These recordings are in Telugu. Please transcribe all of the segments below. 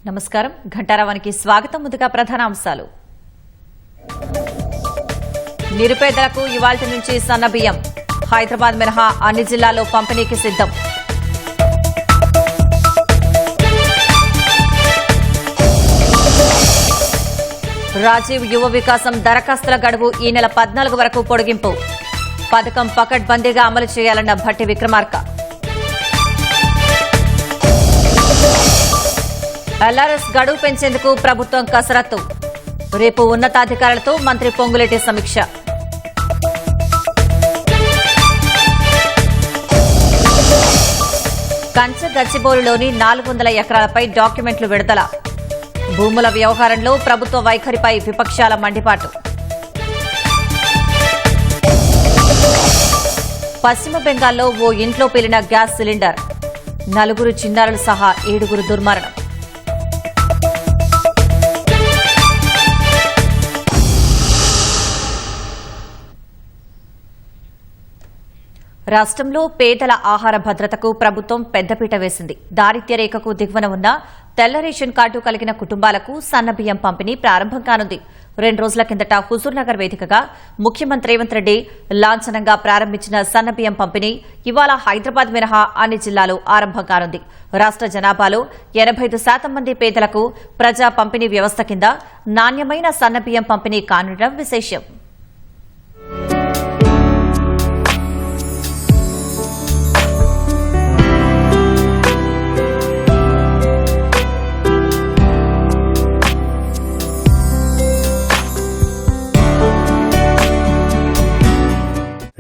నమస్కారం, ఘంటారావానికి స్వాగతం. ముందుగా ప్రధాన అంశాలు. నిరుపేదలకు ఇవాల్టి నుంచి సన్నబియ్యం, హైదరాబాద్ మినహా అన్ని జిల్లాల్లో పంపిణీకి సిద్దం. రాజీవ్ యువ వికాసం దరఖాస్తుల గడువు ఈ నెల 14 వరకు పొడిగింపు. పథకం పకడ్బందీగా అమలు చేయాలన్న భట్టి విక్రమార్క. ఎల్ఆర్ఎస్ గడువు పెంచేందుకు ప్రభుత్వం కసరత్తు. రేపు ఉన్నతాధికారులతో మంత్రి పొంగులేటి సమీక్ష. కంచె గచ్చిబౌలిలోని 400 ఎకరాలపై డాక్యుమెంట్లు విడుదల. భూముల వ్యవహారంలో ప్రభుత్వ వైఖరిపై విపక్షాల మండిపాటు. పశ్చిమ బెంగాల్లో ఓ ఇంట్లో పేలిన గ్యాస్ సిలిండర్, 4 చిన్నారులు సహా 7 దుర్మరణం. రాష్ట్రంలో పేదల ఆహార భద్రతకు ప్రభుత్వం పెద్దపీట వేసింది. దారిద్ర్య రేఖకు దిగువన ఉన్న తెల్ల రేషన్ కార్డు కలిగిన కుటుంబాలకు సన్నబియ్యం పంపిణీ ప్రారంభం కానుంది. 2 రోజుల కిందట హుజూర్నగర్ వేదికగా ముఖ్యమంత్రి రేవంత్ రెడ్డి లాంఛనంగా ప్రారంభించిన సన్నబియ్యం పంపిణీ ఇవాళ హైదరాబాద్ మినహా అన్ని జిల్లాలో ఆరంభం కానుంది. రాష్ట్ర జనాభాలో 85% మంది పేదలకు ప్రజా పంపిణీ వ్యవస్థ కింద నాణ్యమైన సన్నబియ్యం పంపిణీ కానుండడం విశేషం.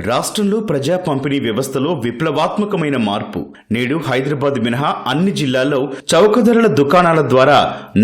రాష్ట్రంలో ప్రజా పంపిణీ వ్యవస్థలో విప్లవాత్మకమైన మార్పు. నేడు హైదరాబాద్ మినహా అన్ని జిల్లాల్లో చౌక ధరల దుకాణాల ద్వారా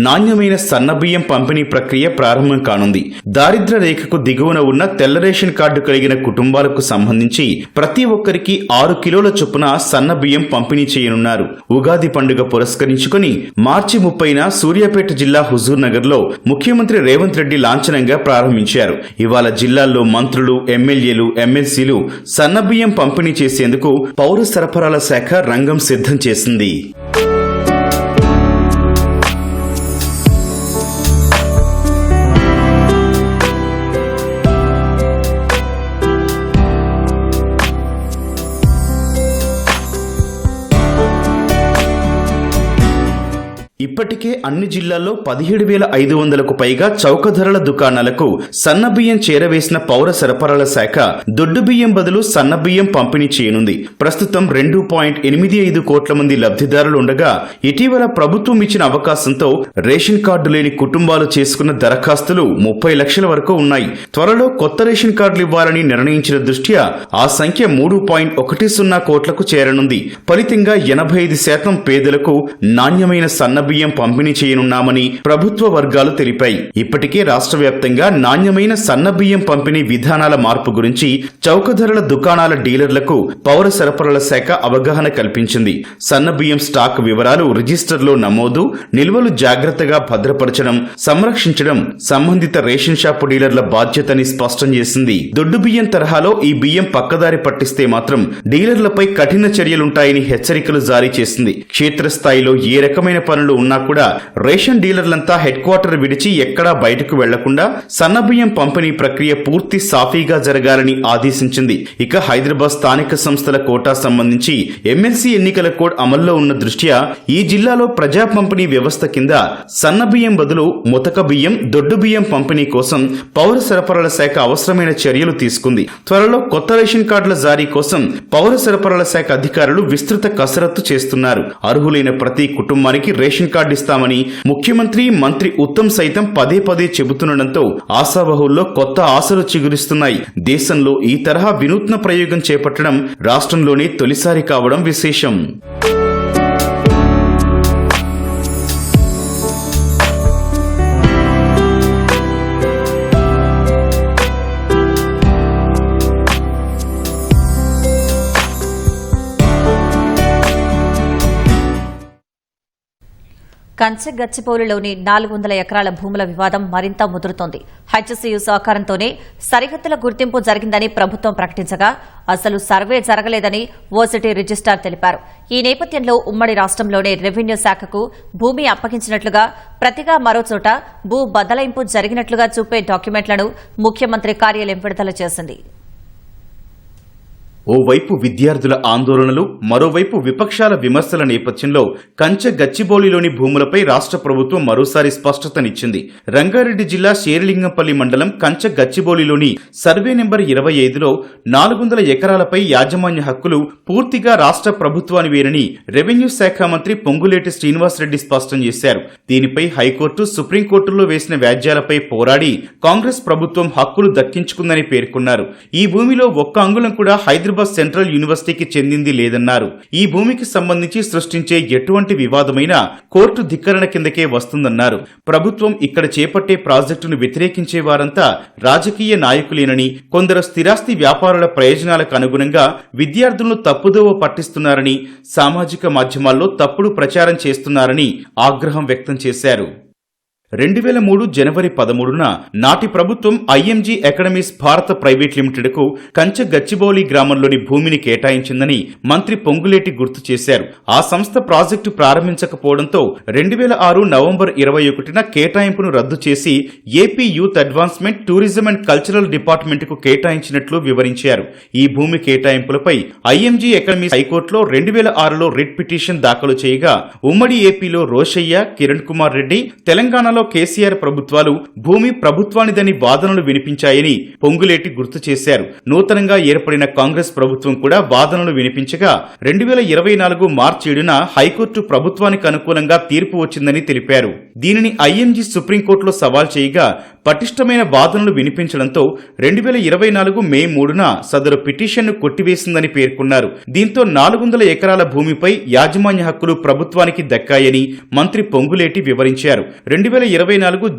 నాణ్యమైన సన్నబియ్యం పంపిణీ ప్రక్రియ ప్రారంభం కానుంది. దారిద్ర్య రేఖకు దిగువన ఉన్న తెల్ల రేషన్ కార్డు కలిగిన కుటుంబాలకు సంబంధించి ప్రతి ఒక్కరికి 6 కిలోల చొప్పున సన్నబియ్యం పంపిణీ చేయనున్నారు. ఉగాది పండుగ పురస్కరించుకుని మార్చి 30న సూర్యాపేట జిల్లా హుజూర్నగర్ లో ముఖ్యమంత్రి రేవంత్ రెడ్డి లాంఛనంగా ప్రారంభించారు. ఇవాళ జిల్లాల్లో మంత్రులు, ఎమ్మెల్యేలు, ఎమ్మెల్సీలు సన్నబియ్యం పంపిణీ చేసేందుకు పౌర సరఫరాల శాఖ రంగం సిద్ధం చేసింది. ఇప్పటికే అన్ని జిల్లాల్లో 17,500కు పైగా చౌక ధరల దుకాణాలకు సన్నబియ్యం చేరవేసిన పౌర సరఫరాల శాఖ దొడ్డు బియ్యం బదులు సన్నబియ్యం పంపిణీ చేయనుంది. ప్రస్తుతం 2.85 కోట్ల మంది లబ్ధిదారులు ఉండగా ఇటీవల ప్రభుత్వం ఇచ్చిన అవకాశంతో రేషన్ కార్డు లేని కుటుంబాలు చేసుకున్న దరఖాస్తులు 30 లక్షల వరకు ఉన్నాయి. త్వరలో కొత్త రేషన్ కార్డులు ఇవ్వాలని నిర్ణయించిన దృష్ట్యా ఆ సంఖ్య 3.10 కోట్లకు చేరనుంది. ఫలితంగా 85% పేదలకు నాణ్యమైన సన్నబియ్యం పంపిణీ చేయనున్నామని ప్రభుత్వ వర్గాలు తెలిపాయి. ఇప్పటికే రాష్ట్ర వ్యాప్తంగా నాణ్యమైన సన్నబియ్యం పంపిణీ విధానాల మార్పు గురించి చౌక ధరల దుకాణాల డీలర్లకు పౌర సరఫరాల శాఖ అవగాహన కల్పించింది. సన్నబియ్యం స్టాక్ వివరాలు రిజిస్టర్లో నమోదు, నిల్వలు జాగ్రత్తగా భద్రపరచడం, సంరక్షించడం సంబంధిత రేషన్ షాపు డీలర్ల బాధ్యతని స్పష్టం చేసింది. దొడ్డు బియ్యం తరహాలో ఈ బియ్యం పక్కదారి పట్టిస్తే మాత్రం డీలర్లపై కఠిన చర్యలుంటాయని హెచ్చరికలు జారీ చేసింది. క్షేత్రస్థాయిలో ఏ రకమైన పనులు ఉన్నా కూడా రేషన్ డీలర్లంతా హెడ్ క్వార్టర్ విడిచి ఎక్కడా బయటకు వెళ్లకుండా సన్నబియ్యం పంపిణీ ప్రక్రియ పూర్తి సాఫీగా జరగాలని ఆదేశించింది. ఇక హైదరాబాద్ స్థానిక సంస్థల కోటా సంబంధించి ఎమ్మెల్సీ ఎన్నికల కోడ్ అమల్లో ఉన్న దృష్ట్యా ఈ జిల్లాలో ప్రజా పంపిణీ వ్యవస్థ కింద సన్నబియ్యం బదులు ముతక బియ్యం, దొడ్డు బియ్యం పంపిణీ కోసం పౌర సరఫరాల శాఖ అవసరమైన చర్యలు తీసుకుంది. త్వరలో కొత్త రేషన్ కార్డుల జారీ కోసం పౌర సరఫరాల శాఖ అధికారులు విస్తృత కసరత్తు చేస్తున్నారు. అర్హులైన ప్రతి కుటుంబానికి రేషన్ కార్డు ఇస్తామని ముఖ్యమంత్రి, మంత్రి ఉత్తమ్ సైతం పదే చెబుతుండటంతో ఆశావహుల్లో కొత్త ఆశలు చిగురిస్తున్నాయి. దేశంలో ఈ తరహా వినూత్న ప్రయోగం చేపట్టడం రాష్ట్రంలోనే తొలిసారి కావడం విశేషం. కంచె గచ్చిబౌలిలోని 400 ఎకరాల భూముల వివాదం మరింత ముదురుతోంది. హెచ్సీయూ సహకారంతోనే సరిహద్దుల గుర్తింపు జరిగిందని ప్రభుత్వం ప్రకటించగా అసలు సర్వే జరగలేదని ఓసిటీ రిజిస్ట్రార్ తెలిపారు. ఈ నేపథ్యంలో ఉమ్మడి రాష్ట్రంలోనే రెవెన్యూ శాఖకు భూమి అప్పగించినట్లుగా ప్రతిగా మరోచోట భూ బదలాయింపు జరిగినట్లుగా చూపే డాక్యుమెంట్లను ముఖ్యమంత్రి కార్యాలయం విడుదల చేసింది. ఓవైపు విద్యార్థుల ఆందోళనలు, మరోవైపు విపక్షాల విమర్శల నేపథ్యంలో కంచె గచ్చిబౌలిలోని భూములపై రాష్ట్ర ప్రభుత్వం మరోసారి స్పష్టతనిచ్చింది. రంగారెడ్డి జిల్లా శేరిలింగంపల్లి మండలం కంచె గచ్చిబౌలిలోని సర్వే నెంబర్ 25లో 400 ఎకరాలపై యాజమాన్య హక్కులు పూర్తిగా రాష్ట్ర ప్రభుత్వానివేనని రెవెన్యూ శాఖ మంత్రి పొంగులేటి శ్రీనివాసరెడ్డి స్పష్టం చేశారు. దీనిపై హైకోర్టు, సుప్రీంకోర్టులో వేసిన వ్యాజ్యాలపై పోరాడి కాంగ్రెస్ ప్రభుత్వం హక్కులు దక్కించుకుందని పేర్కొన్నారు. ఈ భూమిలో ఒక్క అంగుళం కూడా హైదరాబాద్ సెంట్రల్ యూనివర్సిటీకి చెందింది లేదన్నారు. ఈ భూమికి సంబంధించి సృష్టించే ఎటువంటి వివాదమైనా కోర్టు ధిక్కరణ కిందకే వస్తుందన్నారు. ప్రభుత్వం ఇక్కడ చేపట్టే ప్రాజెక్టును వ్యతిరేకించే వారంతా రాజకీయ నాయకులేనని, కొందరు స్థిరాస్తి వ్యాపారుల ప్రయోజనాలకు అనుగుణంగా విద్యార్థులను తప్పుదోవ పట్టిస్తున్నారని, సామాజిక మాధ్యమాల్లో తప్పుడు ప్రచారం చేస్తున్నారని ఆగ్రహం వ్యక్తం చేశారు. 2003 జనవరి 13న నాటి ప్రభుత్వం ఐఎంజీ అకాడమీస్ భారత ప్రైవేట్ లిమిటెడ్కు కంచె గచ్చిబౌలి గ్రామంలోని భూమిని కేటాయించిందని మంత్రి పొంగులేటి గుర్తు చేశారు. ఆ సంస్థ ప్రాజెక్టు ప్రారంభించకపోవడంతో 2006 నవంబర్ 21న కేటాయింపును రద్దు చేసి AP youth advancement, tourism and cultural డిపార్ట్మెంట్కు కేటాయించినట్లు వివరించారు. ఈ భూమి కేటాయింపులపై ఐఎంజీ అకాడమీస్ హైకోర్టులో 2006లో రిట్ పిటిషన్ దాఖలు చేయగా ఉమ్మడి ఏపీలో రోషయ్య, కిరణ్ కుమార్ రెడ్డి, తెలంగాణలో కేసీఆర్ ప్రభుత్వాలు భూమి ప్రభుత్వానిదని వాదనలు వినిపించాయని పొంగులేటి గుర్తు చేశారు. నూతనంగా ఏర్పడిన కాంగ్రెస్ ప్రభుత్వం కూడా వాదనలు వినిపించగా 2024 మార్చి 7న హైకోర్టు ప్రభుత్వానికి అనుకూలంగా తీర్పు వచ్చిందని తెలిపారు. దీనిని ఐఎంజీ సుప్రీంకోర్టులో సవాల్ చేయగా పటిష్టమైన వాదనలు వినిపించడంతో 2024 మే 3న సదరు పిటిషన్ను కొట్టివేసిందని పేర్కొన్నారు. దీంతో 400 ఎకరాల భూమిపై యాజమాన్య హక్కులు ప్రభుత్వానికి దక్కాయని మంత్రి పొంగులేటి వివరించారు. 2024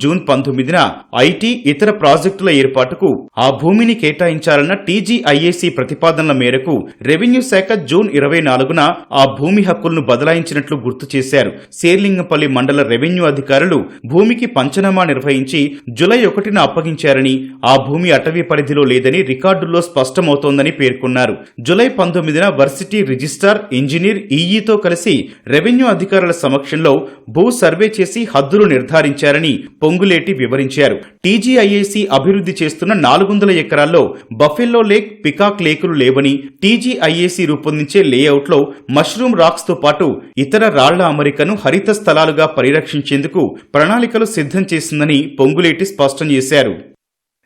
జూన్ 19న ఐటీ, ఇతర ప్రాజెక్టుల ఏర్పాటుకు ఆ భూమిని కేటాయించాలన్న టీజీఐఏసీ ప్రతిపాదనల మేరకు రెవెన్యూ శాఖ జూన్ 24న ఆ భూమి హక్కులను బదలాయించినట్లు గుర్తు చేశారు. శేర్లింగంపల్లి మండల రెవెన్యూ అధికారులు భూమికి పంచనామా నిర్వహించి జూలై 1న అప్పగించారని, ఆ భూమి అటవీ పరిధిలో లేదని రికార్డుల్లో స్పష్టమవుతోందని పేర్కొన్నారు. జూలై 19న వర్సిటీ రిజిస్ట్రార్, ఇంజనీర్, ఈఈతో కలిసి రెవెన్యూ అధికారుల సమక్షంలో భూ సర్వే చేసి హద్దులు నిర్ధారించారని పొంగులేటి వివరించారు. టీజీఐఏసీ అభివృద్ధి చేస్తున్న 400 ఎకరాల్లో బఫెల్లో లేక్, పికాక్ లేకులు లేవని, టీజీఐఏసీ రూపొందించే లేఅవుట్లో మష్రూమ్ రాక్స్ తో పాటు ఇతర రాళ్ల అమరికను హరిత స్థలాలుగా పరిరక్షించేందుకు ప్రణాళికలు సిద్ధం చేసిందని పొంగులేటి స్పష్టం చేశారు.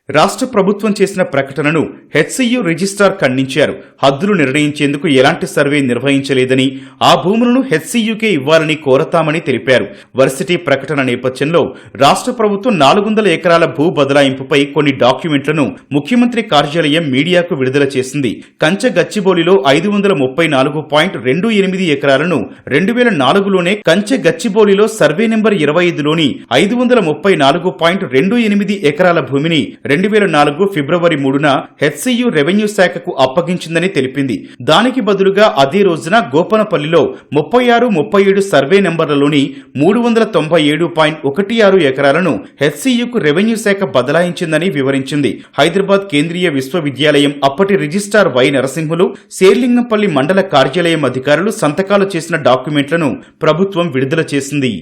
రాష్ట్ర ప్రభుత్వం చేసిన ప్రకటనను హెచ్సీయూ రిజిస్ట్రార్ ఖండించారు. హద్దులు నిర్ణయించేందుకు ఎలాంటి సర్వే నిర్వహించలేదని, ఆ భూములను హెచ్సీయూకే ఇవ్వాలని కోరతామని తెలిపారు. వర్సిటీ ప్రకటన నేపథ్యంలో రాష్ట్ర ప్రభుత్వం 400 ఎకరాల భూ బదలాయింపుపై కొన్ని డాక్యుమెంట్లను ముఖ్యమంత్రి కార్యాలయం మీడియాకు విడుదల చేసింది. కంచె గచ్చిబౌలిలో 534.28 ఎకరాలను 2004లోనే, కంచె గచ్చిబౌలిలో సర్వే నెంబర్ 25లోని 534.28 ఎకరాల భూమిని 2004 ఫిబ్రవరి 3న హెచ్సీయూ రెవెన్యూ శాఖకు అప్పగించిందని తెలిపింది. దానికి బదులుగా అదే రోజున గోపనపల్లిలో 36, 37 సర్వే నెంబర్లలోని 397.16 ఎకరాలను హెచ్సీయూకు రెవెన్యూ శాఖ బదలాయించిందని వివరించింది. హైదరాబాద్ కేంద్రీయ విశ్వవిద్యాలయం అప్పటి రిజిస్ట్రార్ వై నరసింహులు, శేర్లింగంపల్లి మండల కార్యాలయం అధికారులు సంతకాలు చేసిన డాక్యుమెంట్లను ప్రభుత్వం విడుదల చేసింది.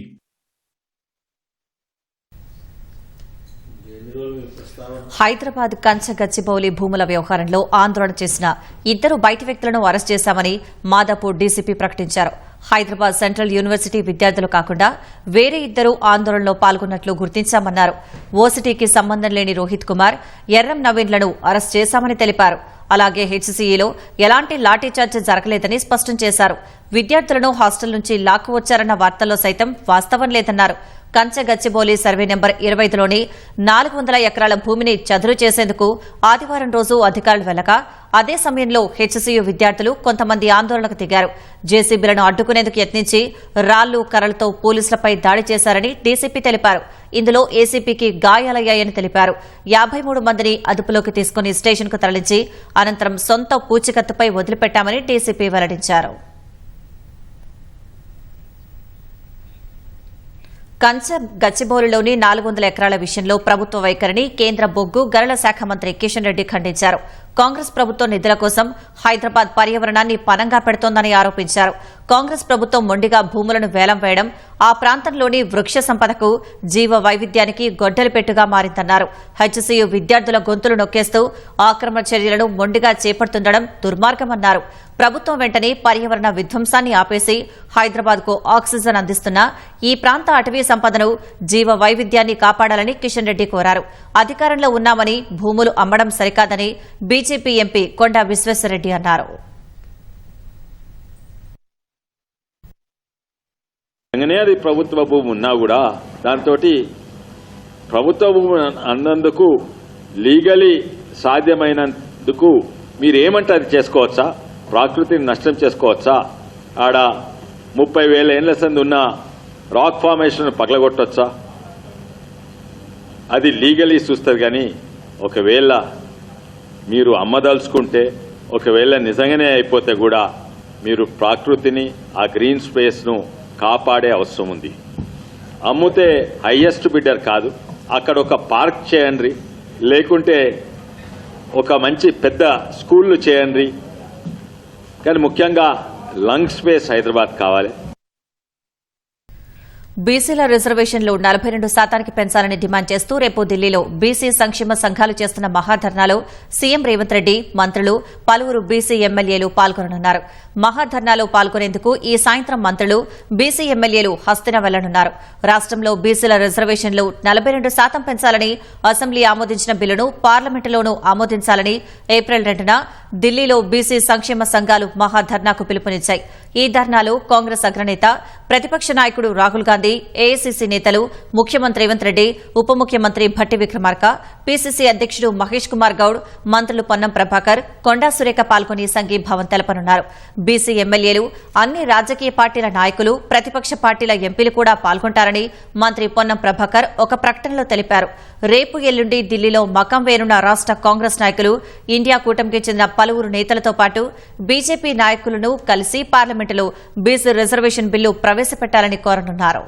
హైదరాబాద్ కంచె గచ్చిబౌలి భూముల వ్యవహారంలో ఆందోళన చేసిన 2 బయటి వ్యక్తులను అరెస్ట్ చేశామని మాదాపూర్ డీసీపీ ప్రకటించారు. హైదరాబాద్ సెంట్రల్ యూనివర్సిటీ విద్యార్థులు కాకుండా వేరే 2 ఆందోళనలో పాల్గొన్నట్లు గుర్తించామన్నారు. ఓసిటీకి సంబంధం లేని రోహిత్ కుమార్, ఎర్రం నవీన్లను అరెస్ట్ చేశామని తెలిపారు. అలాగే హెచ్సీఈలో ఎలాంటి లాఠీచార్జ్ జరగలేదని స్పష్టం చేశారు. విద్యార్థులను హాస్టల్ నుంచి లాక్కువచ్చారన్న వార్తల్లో సైతం వాస్తవం లేదన్నారు. కంచె గచ్చిబౌలి సర్వే నెంబర్ 25లోని 400 ఎకరాల భూమిని చదును చేసేందుకు ఆదివారం రోజు అధికారులు వెళ్లగా అదే సమయంలో హెచ్సీయూ విద్యార్థులు కొంతమంది ఆందోళనకు దిగారు. జేసీబీలను అడ్డుకునేందుకు యత్నించి రాళ్లు, కర్రలతో పోలీసులపై దాడి చేశారని డీసీపీ తెలిపారు. ఇందులో ఏసీపీకి గాయాలయ్యాయని తెలిపారు. 53 మందిని అదుపులోకి తీసుకుని స్టేషన్కు తరలించి అనంతరం సొంత పూచికత్తుపై వదిలిపెట్టామని డీసీపీ వెల్లడించారు. కంచం గచ్చిబౌలిలోని 400 ఎకరాల విషయంలో ప్రభుత్వ వైఖరిని కేంద్ర బొగ్గు గనుల శాఖ మంత్రి కిషన్ రెడ్డి ఖండించారు. కాంగ్రెస్ ప్రభుత్వం నిధుల కోసం హైదరాబాద్ పర్యావరణాన్ని పణంగా పెడుతోందని ఆరోపించారు. కాంగ్రెస్ ప్రభుత్వం మొండిగా భూములను వేలం వేయడం ఆ ప్రాంతంలోని వృక్ష సంపదకు జీవ వైవిధ్యానికి గొడ్డలి పెట్టుగా మారిందన్నారు. హెచ్సీయూ విద్యార్థుల గొంతులు నొక్కేస్తూ ఆక్రమణ చర్యలను మొండిగా చేపడుతుండడం దుర్మార్గమన్నారు. ప్రభుత్వం వెంటనే పర్యావరణ విధ్వంసాన్ని ఆపేసి హైదరాబాద్కు ఆక్సిజన్ అందిస్తున్న ఈ ప్రాంత అటవీ సంపదను జీవ వైవిధ్యాన్ని కాపాడాలని కిషన్ రెడ్డి కోరారు. అధికారంలో ఉన్నామని భూములు అమ్మడం సరికాదని బీజేపీ ఎంపీ కొండా విశ్వేశ్వరరెడ్డి అన్నారు. అది ప్రభుత్వ భూమి ఉన్నా కూడా దాంతో ప్రభుత్వ భూమి అన్నందుకు లీగలీ సాధ్యమైనందుకు మీరేమంటే అది చేసుకోవచ్చా? ప్రకృతిని నష్టం చేసుకోవచ్చా? ఆడ 30,000 ఏళ్ల సంది ఉన్న రాక్ ఫార్మేషన్ పగలగొట్టొచ్చా? అది లీగలీ చూస్తారు. కానీ ఒకవేళ మీరు అమ్మదలుచుకుంటే, ఒకవేళ నిజంగానే అయిపోతే కూడా మీరు ప్రకృతిని ఆ గ్రీన్ స్పేస్ను కాపాడే అవసరం ఉంది. అమ్ముతే హైయెస్ట్ బిడ్డర్ కాదు, అక్కడ ఒక పార్క్ చేయండి, లేకుంటే ఒక మంచి పెద్ద స్కూళ్లు చేయండి. కానీ ముఖ్యంగా లంగ్ స్పేస్ హైదరాబాద్ కావాలి. బీసీల రిజర్వేషన్లు 42% పెంచాలని డిమాండ్ చేస్తూ రేపు ఢిల్లీలో బీసీ సంక్షేమ సంఘాలు చేస్తున్న మహాధర్నాలో సీఎం రేవంత్ రెడ్డి, మంత్రులు, పలువురు బీసీ ఎమ్మెల్యేలు పాల్గొననున్నారు. మహాధర్నాలో పాల్గొనేందుకు ఈ సాయంత్రం మంత్రులు, బీసీ ఎమ్మెల్యేలు హస్తిన వెళ్లనున్నారు. రాష్టంలో బీసీల రిజర్వేషన్లు 42% పెంచాలని అసెంబ్లీ ఆమోదించిన బిల్లును పార్లమెంటులోనూ ఆమోదించాలని ఏప్రిల్ 2న ఢిల్లీలో బీసీ సంక్షేమ సంఘాలు మహాధర్నాకు పిలుపునిచ్చాయి. ఈ ధర్నాలో కాంగ్రెస్ అగ్రనేత, ప్రతిపక్ష నాయకుడు రాహుల్ గాంధీ, ఏఐసీసీ నేతలు, ముఖ్యమంత్రి రేవంత్ రెడ్డి, ఉప ముఖ్యమంత్రి భట్టి విక్రమార్క, పీసీసీ అధ్యక్షుడు మహేష్ కుమార్ గౌడ్, మంత్రులు పొన్నం ప్రభాకర్, కొండా సురేఖ పాల్గొని సంఘీభావం తెలపనున్నారు. బీసీ ఎమ్మెల్యేలు, అన్ని రాజకీయ పార్టీల నాయకులు, ప్రతిపక్ష పార్టీల ఎంపీలు కూడా పాల్గొంటారని మంత్రి పొన్నం ప్రభాకర్ ఒక ప్రకటనలో తెలిపారు. రేపు ఎల్లుండి ఢిల్లీలో మకం వేనున్న రాష్ట కాంగ్రెస్ నాయకులు, ఇండియా కూటమికి చెందిన పలువురు నేతలతో పాటు బీజేపీ నాయకులను కలిసి పార్లమెంటులో బీసీ రిజర్వేషన్ బిల్లు ప్రవేశపెట్టాలని కోరనున్నారు.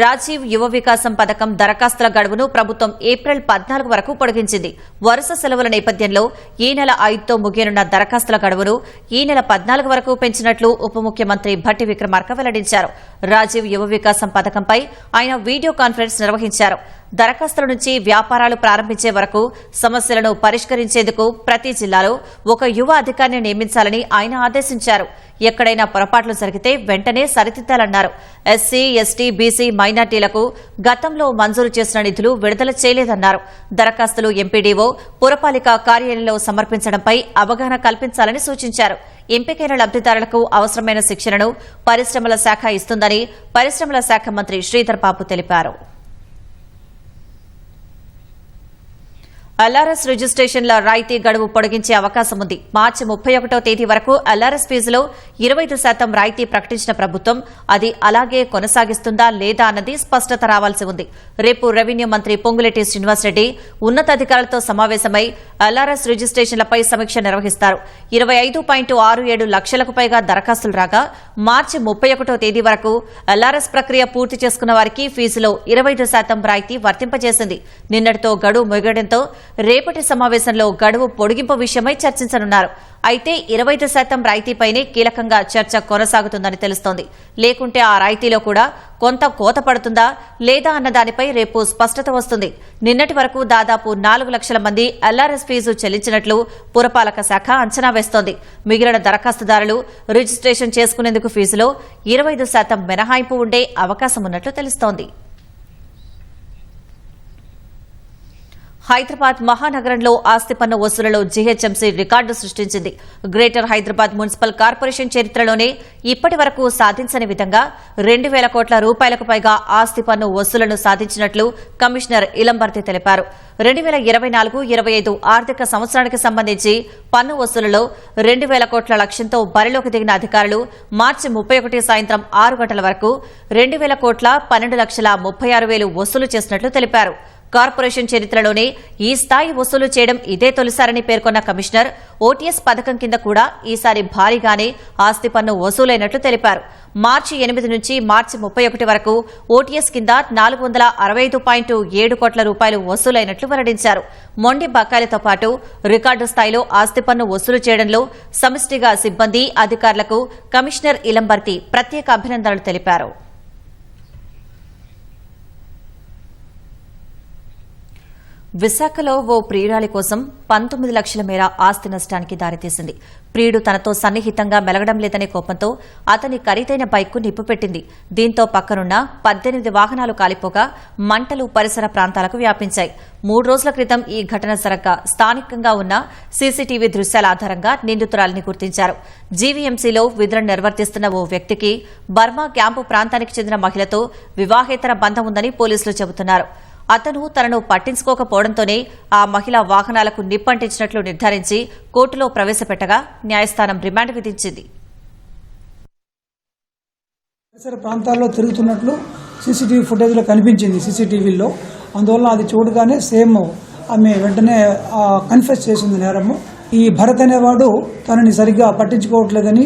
రాజీవ్ యువ వికాసం పథకం దరఖాస్తుల గడువును ప్రభుత్వం ఏప్రిల్ 14 వరకు పొడిగించింది. వరుస సెలవుల నేపథ్యంలో ఈ నెల 5తో ముగియనున్న దరఖాస్తుల గడువును ఈ నెల 14 వరకు పెంచినట్లు ఉప ముఖ్యమంత్రి భట్టి విక్రమార్క వెల్లడించారు. రాజీవ్ యువ వికాసం పథకంపై ఆయన వీడియో కాన్ఫరెన్స్ నిర్వహించారు. దరఖాస్తుల నుంచి వ్యాపారాలు ప్రారంభించే వరకు సమస్యలను పరిష్కరించేందుకు ప్రతి జిల్లాలో ఒక యువ అధికారిని నియమించాలని ఆయన ఆదేశించారు. ఎక్కడైనా పొరపాట్లు జరిగితే వెంటనే సరిదిద్దాలన్నారు. ఎస్సీ, ఎస్టీ, బీసీ, మైనార్టీలకు గతంలో మంజూరు చేసిన నిధులు విడుదల చేయలేదన్నారు. దరఖాస్తులు ఎంపీడీఓ, పురపాలిక కార్యాలయంలో సమర్పించడంపై అవగాహన కల్పించాలని సూచించారు. ఎంపికైన లబ్దిదారులకు అవసరమైన శిక్షణను పరిశ్రమల శాఖ ఇస్తుందని పరిశ్రమల శాఖ మంత్రి శ్రీధర్ బాబు తెలిపారు. ఎల్ఆర్ఎస్ రిజిస్ట్రేషన్ల రాయితీ గడువు పొడిగించే అవకాశం ఉంది. మార్చి 31వ తేదీ వరకు ఎల్ఆర్ఎస్ ఫీజులో 25% రాయితీ ప్రకటించిన ప్రభుత్వం అది అలాగే కొనసాగిస్తుందా లేదా అన్నది స్పష్టత రావాల్సి ఉంది. రేపు రెవెన్యూ మంత్రి పొంగులేటి శ్రీనివాసరెడ్డి ఉన్నతాధికారులతో సమావేశమై ఎల్ఆర్ఎస్ రిజిస్ట్రేషన్లపై సమీక్ష నిర్వహిస్తారు. 25.67 లక్షలకు పైగా దరఖాస్తులు రాగా మార్చి 31వ తేదీ వరకు ఎల్ఆర్ఎస్ ప్రక్రియ పూర్తి చేసుకున్న వారికి ఫీజులో 25% రాయితీ వర్తింపజేసింది. నిన్నటితో గడువు ముగియడంతో రేపటి సమావేశంలో గడువు పొడిగింపు విషయమై చర్చించనున్నారు. అయితే 25% రాయితీపైనే కీలకంగా చర్చ కొనసాగుతుందని తెలుస్తోంది. లేకుంటే ఆ రాయితీలో కూడా కొంత కోత పడుతుందా లేదా అన్న దానిపై రేపు స్పష్టత వస్తుంది. నిన్నటి వరకు దాదాపు 4 లక్షల మంది ఎల్ఆర్ఎస్ ఫీజు చెల్లించినట్లు పురపాలక శాఖ అంచనా వేస్తోంది. మిగిలిన దరఖాస్తుదారులు రిజిస్ట్రేషన్ చేసుకునేందుకు ఫీజులో 25% మినహాయింపు ఉండే అవకాశం ఉన్నట్లు తెలుస్తోంది. హైదరాబాద్ మహానగరంలో ఆస్తి పన్ను వసూలులో జీహెచ్ఎంసీ రికార్డు సృష్టించింది. గ్రేటర్ హైదరాబాద్ మున్సిపల్ కార్పొరేషన్ చరిత్రలోనే ఇప్పటి వరకు సాధించని విధంగా 2,000 కోట్ల రూపాయలకు పైగా ఆస్తి పన్ను వసూళ్లను సాధించినట్లు కమిషనర్ ఇలంబర్తి తెలిపారు. 2024-25 ఆర్థిక సంవత్సరానికి సంబంధించి పన్ను వసూలులో 2,000 కోట్ల లక్ష్యంతో బరిలోకి దిగిన అధికారులు మార్చి 31 సాయంత్రం 6 గంటల వరకు 2,000 కోట్ల 12,36,000 వసూలు చేసినట్లు తెలిపారు. కార్పొరేషన్ చరిత్రలోనే ఈ స్థాయి వసూలు చేయడం ఇదే తొలిసారని పేర్కొన్న కమిషనర్ ఓటీఎస్ పథకం కింద కూడా ఈసారి భారీగానే ఆస్తి పన్ను వసూలైనట్లు తెలిపారు. మార్చి 8 నుంచి మార్చి 31 వరకు ఓటీఎస్ కింద 465.7 కోట్ల రూపాయలు వసూలైనట్లు వెల్లడించారు. మొండి బకాయిలతో పాటు రికార్డు స్థాయిలో ఆస్తి పన్ను వసూలు చేయడంలో సమిష్టిగా సిబ్బంది, అధికారులకు కమిషనర్ ఇలంబర్తి ప్రత్యేక అభినందనలు తెలిపారు. విశాఖలో ఓ ప్రియురాలి కోసం 19 లక్షల మేర ఆస్తి నష్టానికి దారితీసింది. ప్రియుడు తనతో సన్నిహితంగా మెలగడం లేదనే కోపంతో అతని ఖరీదైన బైక్కు నిప్పుపెట్టింది. దీంతో పక్కనున్న 18 వాహనాలు కాలిపోగా మంటలు పరిసర ప్రాంతాలకు వ్యాపించాయి. 3 రోజుల క్రితం ఈ ఘటన జరగ్గా స్థానికంగా ఉన్న సీసీటీవీ దృశ్యాల ఆధారంగా నిందితురాలిని గుర్తించారు. జీవీఎంసీలో విధులను నిర్వర్తిస్తున్న ఓ వ్యక్తికి బర్మా క్యాంపు ప్రాంతానికి చెందిన మహిళతో వివాహేతర బంధం ఉందని పోలీసులు చెబుతున్నారు. అతను తనను పట్టించుకోకపోవడంతోనే ఆ మహిళ వాహనాలకు నిప్పంటించినట్లు నిర్ధారించి కోర్టులో ప్రవేశపెట్టగా న్యాయస్థానం రిమాండ్ విధించింది. పరిసర ప్రాంతాల్లో తిరుగుతున్నట్లు సీసీటీవీ ఫుటేజ్లో కనిపించింది. సీసీటీవీలో అందువల్ల అది చూడగానే సేమ్ ఆమె వెంటనే కన్ఫెస్ చేసింది నేరము. ఈ భరత్ అనేవాడు తనని సరిగ్గా పట్టించుకోవట్లేదని,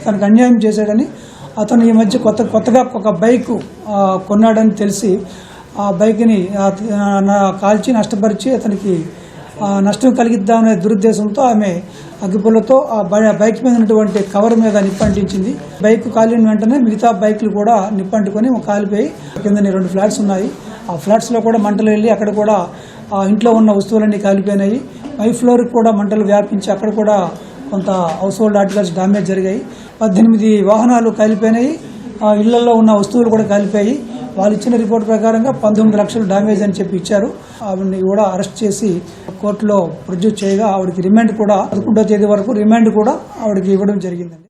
తనకు అన్యాయం చేశాడని, అతను ఈ మధ్య కొత్తగా ఒక బైక్ కొన్నాడని తెలిసి ఆ బైక్ని కాల్చి నష్టపరిచి అతనికి నష్టం కలిగిద్దామనే దురుద్దేశంతో ఆమె అగ్గిపుల్లతో ఆ బైక్ మీద ఉన్నటువంటి కవర్ మీద నిప్పంటించింది. బైక్ కాలిన వెంటనే మిగతా బైక్లు కూడా నిప్పంటుకొని కాలిపోయి కిందని 2 ఫ్లాట్స్ ఉన్నాయి. ఆ ఫ్లాట్స్లో కూడా మంటలు వెళ్ళి అక్కడ కూడా ఇంట్లో ఉన్న వస్తువులన్నీ కాలిపోయినాయి. పై ఫ్లోర్కి కూడా మంటలు వ్యాపించి అక్కడ కూడా కొంత హౌస్ హోల్డ్ ఆర్టికల్స్ డ్యామేజ్ జరిగాయి. 18 వాహనాలు కాలిపోయినాయి. ఇళ్లలో ఉన్న వస్తువులు కూడా కాలిపోయి వాళ్ళు ఇచ్చిన రిపోర్ట్ ప్రకారంగా 19 లక్షలు డ్యామేజ్ అని చెప్పి ఇచ్చారు. ఆవిడని కూడా అరెస్ట్ చేసి కోర్టులో ప్రొడ్యూస్ చేయగా ఆవిడకి రిమాండ్ కూడా 11వ తేదీ వరకు రిమాండ్ కూడా ఆవిడకి ఇవ్వడం జరిగిందండి.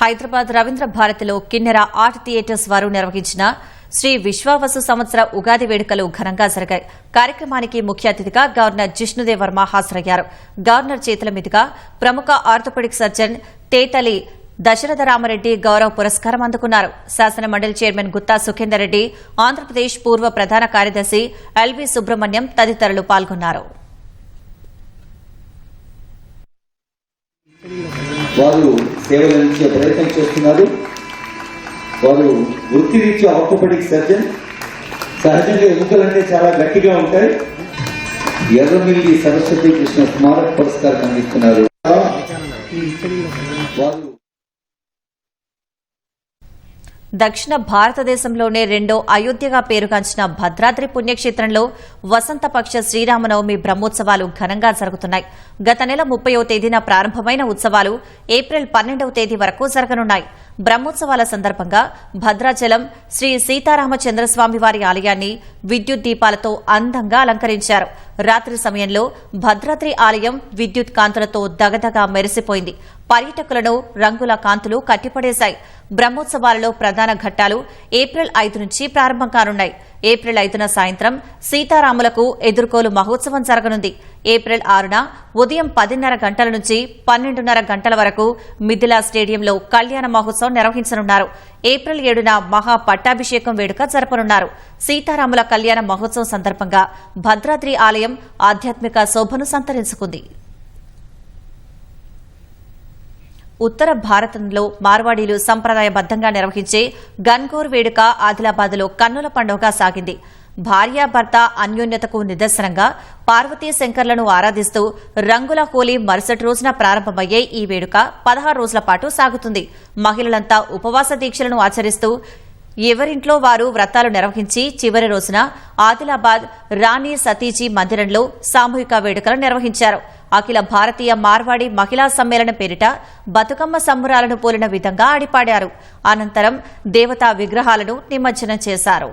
హైదరాబాద్ రవీంద్ర భారతిలో కిన్నెర ఆర్ట్ థియేటర్స్ వారు నిర్వహించిన శ్రీ విశ్వావసు సంవత్సర ఉగాది వేడుకలు ఘనంగా జరిగాయి. కార్యక్రమానికి ముఖ్య అతిథిగా గవర్నర్ జిష్ణుదేవ్ వర్మ హాజరయ్యారు. గవర్నర్ చేతుల మీదుగా ప్రముఖ ఆర్థోపెడిక్ సర్జన్ తేటలి దశరథ రామరెడ్డి గౌరవ పురస్కారం అందుకున్నారు. శాసన మండలి చైర్మన్ గుత్తా సుఖేందర్ రెడ్డి, ఆంధ్రప్రదేశ్ పూర్వ ప్రధాన కార్యదర్శి ఎల్వి సుబ్రహ్మణ్యం తదితరులు పాల్గొన్నారు. వారు సేవలందించే ప్రయత్నం చేస్తున్నారు. వారు వృత్తిరీత్యా ఆర్థోపెడిక్ సర్జన్. సహజంగా ఎముకలంటే చాలా గట్టిగా ఉంటాయి. ఎర్రమిల్లి సరస్వతి కృష్ణ స్మారక పురస్కారం అందిస్తున్నారు. వారు దక్షిణ భారతదేశంలోనే రెండో అయోధ్యగా పేరుగాంచిన భద్రాద్రి పుణ్యక్షేత్రంలో వసంతపక్ష శ్రీరామనవమి బ్రహ్మోత్సవాలు ఘనంగా జరుగుతున్నాయి. గత నెల 30వ తేదీన ప్రారంభమైన ఉత్సవాలు ఏప్రిల్ 12వ తేదీ వరకు జరగనున్నాయి. బ్రహ్మోత్సవాల సందర్భంగా భద్రాచలం శ్రీ సీతారామచంద్రస్వామి వారి ఆలయాన్ని విద్యుత్ దీపాలతో అందంగా అలంకరించారు. రాత్రి సమయంలో భద్రాద్రి ఆలయం విద్యుత్ కాంతులతో దగదగా మెరిసిపోయింది. పర్యాటకులను రంగుల కాంతులు కట్టిపడేశాయి. బ్రహ్మోత్సవాలలో ప్రధాన ఘట్టాలు ఏప్రిల్ 5 నుంచి ప్రారంభం కానున్నాయి. ఏప్రిల్ 5న సాయంత్రం సీతారాములకు ఎదుర్కోలు మహోత్సవం జరగనుంది. ఏప్రిల్ 6న ఉదయం 10:30 గంటల నుంచి 12:30 గంటల వరకు మిథిలా స్టేడియంలో కళ్యాణ మహోత్సవం నిర్వహించనున్నారు. ఏప్రిల్ 7న మహా పట్టాభిషేకం వేడుక జరపనున్నారు. సీతారాముల కళ్యాణ మహోత్సవం సందర్భంగా భద్రాద్రి ఆలయం ఆధ్యాత్మిక శోభను సంతరించుకుంది. ఉత్తర భారతంలో మార్వాడీలు సంప్రదాయబద్దంగా నిర్వహించే గన్గోర్ వేడుక ఆదిలాబాద్లో కన్నుల పండుగగా సాగింది. భార్యాభర్త అన్యోన్యతకు నిదర్శనంగా పార్వతీ శంకర్లను ఆరాధిస్తూ రంగుల హోలీ మరుసటి రోజున ప్రారంభమయ్యే ఈ వేడుక 16 రోజుల పాటు సాగుతుంది. మహిళలంతా ఉపవాస దీక్షలను ఆచరిస్తూ ఎవరింట్లో వారు వ్రతాలు నిర్వహించి చివరి రోజున ఆదిలాబాద్ రాణి సతీజీ మందిరంలో సామూహిక వేడుకలు నిర్వహించారు. అఖిల భారతీయ మార్వాడి మహిళా సమ్మేళనం పేరిట బతుకమ్మ సంబురాలను పోలిన విధంగా ఆడిపాడారు. అనంతరం దేవతా విగ్రహాలను నిమజ్జనం చేశారు.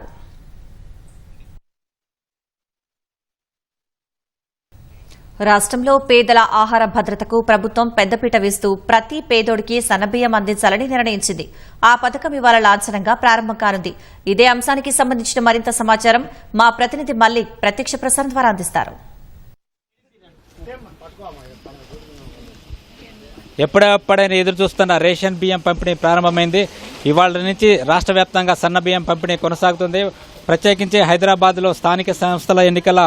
రాష్ట్రంలో పేదల ఆహార భద్రతకు ప్రభుత్వం పెద్దపీట వేస్తూ ప్రతి పేదోడికి సన్నబియ్యం అందించాలని నిర్ణయించింది. ఆ పథకం ఇవాళ లాంఛనంగా ప్రారంభం కానుంది. ఇదే అంశానికి సంబంధించిన మరింత సమాచారం మా ప్రతినిధి మల్లిక్ ప్రత్యక్ష ప్రసారం ద్వారా అందిస్తారు. ఎప్పుడెప్పుడైనా ఎదురు చూస్తున్న రేషన్ బియ్యం పంపిణీ ప్రారంభమైంది. ఇవాళ నుంచి రాష్ట్ర వ్యాప్తంగా సన్న బియ్యం పంపిణీ కొనసాగుతుంది. ప్రత్యేకించి హైదరాబాద్లో స్థానిక సంస్థల ఎన్నికల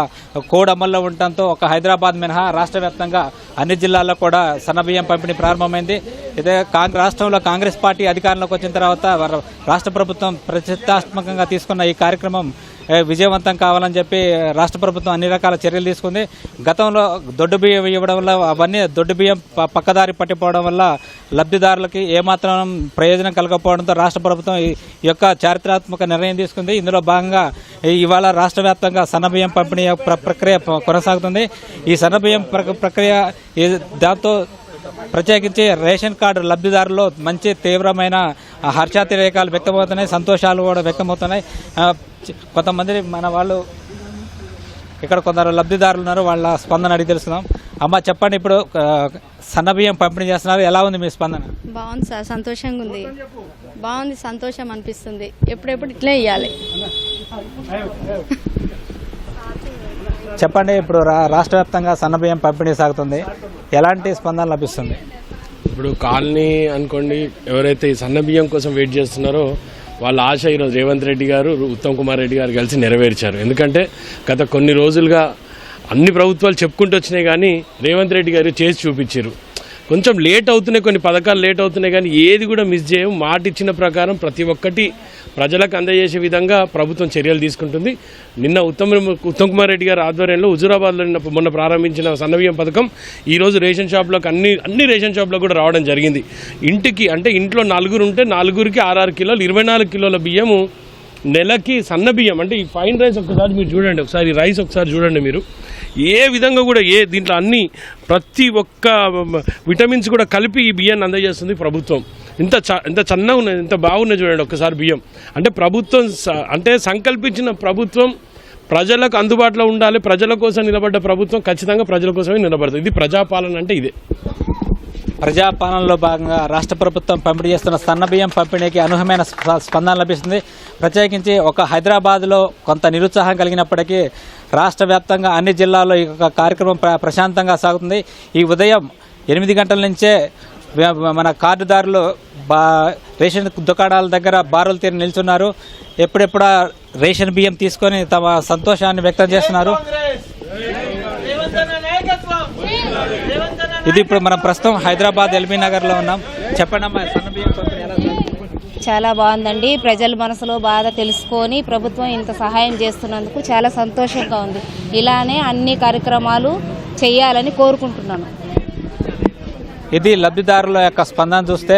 కోడ్ అమల్లో ఉండటంతో ఒక హైదరాబాద్ మినహా రాష్ట్ర వ్యాప్తంగా అన్ని జిల్లాల్లో కూడా సన్నబియ్యం పంపిణీ ప్రారంభమైంది. ఇదే రాష్ట్రంలో కాంగ్రెస్ పార్టీ అధికారంలోకి వచ్చిన తర్వాత రాష్ట్ర ప్రభుత్వం ప్రతిష్టాత్మకంగా తీసుకున్న ఈ కార్యక్రమం విజయవంతం కావాలని చెప్పి రాష్ట్ర ప్రభుత్వం అన్ని రకాల చర్యలు తీసుకుంది. గతంలో దొడ్డు బియ్యం ఇవ్వడం వల్ల అవన్నీ దొడ్డు బియ్యం పక్కదారి పట్టిపోవడం వల్ల లబ్ధిదారులకి ఏమాత్రం ప్రయోజనం కలగకపోవడంతో రాష్ట్ర ప్రభుత్వం ఈ యొక్క చారిత్రాత్మక నిర్ణయం తీసుకుంది. ఇందులో భాగంగా ఇవాళ రాష్ట్ర వ్యాప్తంగా సన్నబియ్యం పంపిణీ ప్రక్రియ కొనసాగుతుంది. ఈ సన్నబియ్యం ప్రక్రియ దాంతో ప్రత్యేకించి రేషన్ కార్డు లబ్ధిదారుల్లో మంచి తీవ్రమైన హర్షాతిరేకాలు వ్యక్తమవుతున్నాయి, సంతోషాలు కూడా వ్యక్తమవుతున్నాయి. కొంతమంది మన వాళ్ళు ఇక్కడ కొందరు లబ్ధిదారులు ఉన్నారు, వాళ్ళ స్పందన అడిగి తెలుసుకుందాం. అమ్మ చెప్పండి, ఇప్పుడు సన్నబియ్యం పంపిణీ చేస్తున్నారు, ఎలా ఉంది మీ స్పందన? బాగుంది సార్, సంతోషంగా ఉంది, బాగుంది, సంతోషం అనిపిస్తుంది. ఎప్పుడెప్పుడు ఇట్లే ఇవ్వాలి. చెప్పండి, ఇప్పుడు రాష్ట్ర వ్యాప్తంగా సన్నబియ్యం పంపిణీ సాగుతుంది, ఎలాంటి స్పందన లభిస్తుంది? ఇప్పుడు కాలనీ అనుకోండి, ఎవరైతే ఈ సన్న బియ్యం కోసం వెయిట్ చేస్తున్నారో వాళ్ళ ఆశ ఈరోజు రేవంత్ రెడ్డి గారు, ఉత్తమ్ కుమార్ రెడ్డి గారు కలిసి నెరవేర్చారు. ఎందుకంటే గత కొన్ని రోజులుగా అన్ని ప్రభుత్వాలు చెప్పుకుంటూ వచ్చినాయి, కానీ రేవంత్ రెడ్డి గారు చేసి చూపించారు. కొంచెం లేట్ అవుతున్నాయి, కొన్ని పథకాలు లేట్ అవుతున్నాయి, కానీ ఏది కూడా మిస్ చేయం. మాట ఇచ్చిన ప్రకారం ప్రతి ఒక్కటి ప్రజలకు అందజేసే విధంగా ప్రభుత్వం చర్యలు తీసుకుంటుంది. నిన్న ఉత్తమ్ కుమార్ రెడ్డి గారి ఆధ్వర్యంలో హుజూరాబాద్లో మొన్న ప్రారంభించిన సన్నబియ్యం పథకం ఈరోజు రేషన్ షాప్లకు అన్ని రేషన్ షాప్లకు కూడా రావడం జరిగింది. ఇంటికి అంటే ఇంట్లో 4 ఉంటే 4కి 6 కిలోలు 24 కిలోల బియ్యము నెలకి సన్న బియ్యం. అంటే ఈ ఫైన్ రైస్ ఒకసారి మీరు చూడండి, ఒకసారి రైస్ ఒకసారి చూడండి మీరు, ఏ విధంగా కూడా దీంట్లో అన్ని ప్రతి ఒక్క విటమిన్స్ కూడా కలిపి ఈ బియ్యాన్ని అందజేస్తుంది ప్రభుత్వం. ఇంత చన్నగా ఉన్నది, ఇంత బాగున్నది చూడండి ఒక్కసారి బియ్యం. అంటే ప్రభుత్వం అంటే సంకల్పించిన ప్రభుత్వం ప్రజలకు అందుబాటులో ఉండాలి, ప్రజల కోసం నిలబడ్డ ప్రభుత్వం ఖచ్చితంగా ప్రజల కోసమే నిలబడుతుంది. ఇది ప్రజాపాలన అంటే ఇదే. ప్రజాపాలనలో భాగంగా రాష్ట్ర ప్రభుత్వం పంపిణీ చేస్తున్న సన్నబియ్యం పంపిణీకి అనూహ్యమైన స్పందన లభిస్తుంది. ప్రత్యేకించి ఒక హైదరాబాద్లో కొంత నిరుత్సాహం కలిగినప్పటికీ రాష్ట్ర వ్యాప్తంగా అన్ని జిల్లాల్లో ఈ కార్యక్రమం ప్రశాంతంగా సాగుతుంది. ఈ ఉదయం 8 గంటల నుంచే మన కార్డుదారులు రేషన్ దుకాణాల దగ్గర బారులు తీరి నిల్చున్నారు. ఎప్పుడెప్పుడు రేషన్ బియ్యం తీసుకొని తమ సంతోషాన్ని వ్యక్తం చేస్తున్నారు. ఇది ఇప్పుడు మనం ప్రస్తుతం హైదరాబాద్ ఎల్బీ నగర్లో ఉన్నాం. చెప్పండి అమ్మా, సన్న బియ్యం పంపిణీ ఎలా సాగుతుంది? చాలా బాగుందండి. ప్రజల మనసులో బాధ తెలుసుకొని ప్రభుత్వం ఇంత సహాయం చేస్తున్నందుకు చాలా సంతోషంగా ఉంది. ఇలానే అన్ని కార్యక్రమాలు చేయాలని కోరుకుంటున్నాను. ఇది లబ్ధిదారుల యొక్క స్పందన చూస్తే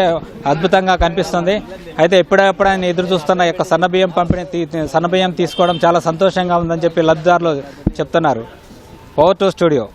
అద్భుతంగా కనిపిస్తుంది. అయితే ఎప్పుడెప్పుడు ఆయన ఎదురు చూస్తున్న యొక్క సన్నబియ్యం తీసుకోవడం చాలా సంతోషంగా ఉందని చెప్పి లబ్ధిదారులు చెప్తున్నారు. Power to studio.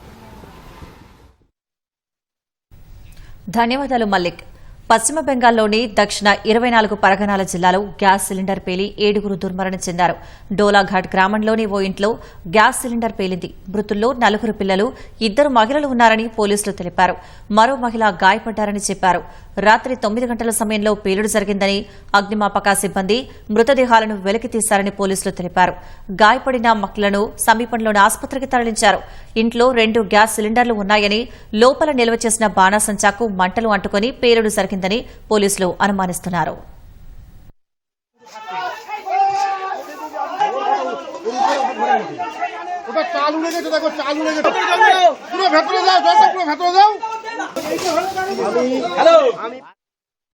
ధన్యవాదాలు మల్లిక్. పశ్చిమ బెంగాల్లోని దక్షిణ 24 పరగనాల జిల్లాలో గ్యాస్ సిలిండర్ పేలి 7గురు దుర్మరణం చెందారు. డోలాఘాట్ గ్రామంలోని ఓ ఇంట్లో గ్యాస్ సిలిండర్ పేలింది. మృతుల్లో 4 పిల్లలు, 2 మహిళలు ఉన్నారని పోలీసులు తెలిపారు. మరో మహిళ గాయపడ్డారని చెప్పారు. రాత్రి 9 గంటల సమయంలో పేలుడు జరిగిందని, అగ్నిమాపక సిబ్బంది మృతదేహాలను వెలికితీశారని పోలీసులు తెలిపారు. గాయపడిన మహిళలను సమీపంలోని ఆసుపత్రికి తరలించారు. ఇంట్లో 2 గ్యాస్ సిలిండర్లు ఉన్నాయని, లోపల నిల్వ చేసిన బాణాసంచాకు మంటలు అంటుకుని పేలుడు జరిగిందని పోలీసులు అనుమానిస్తున్నారు. চালু লেগেছে, দেখো চালু লেগেছে, পুরো ভেতরে যাও, পুরো ভেতরে যাও।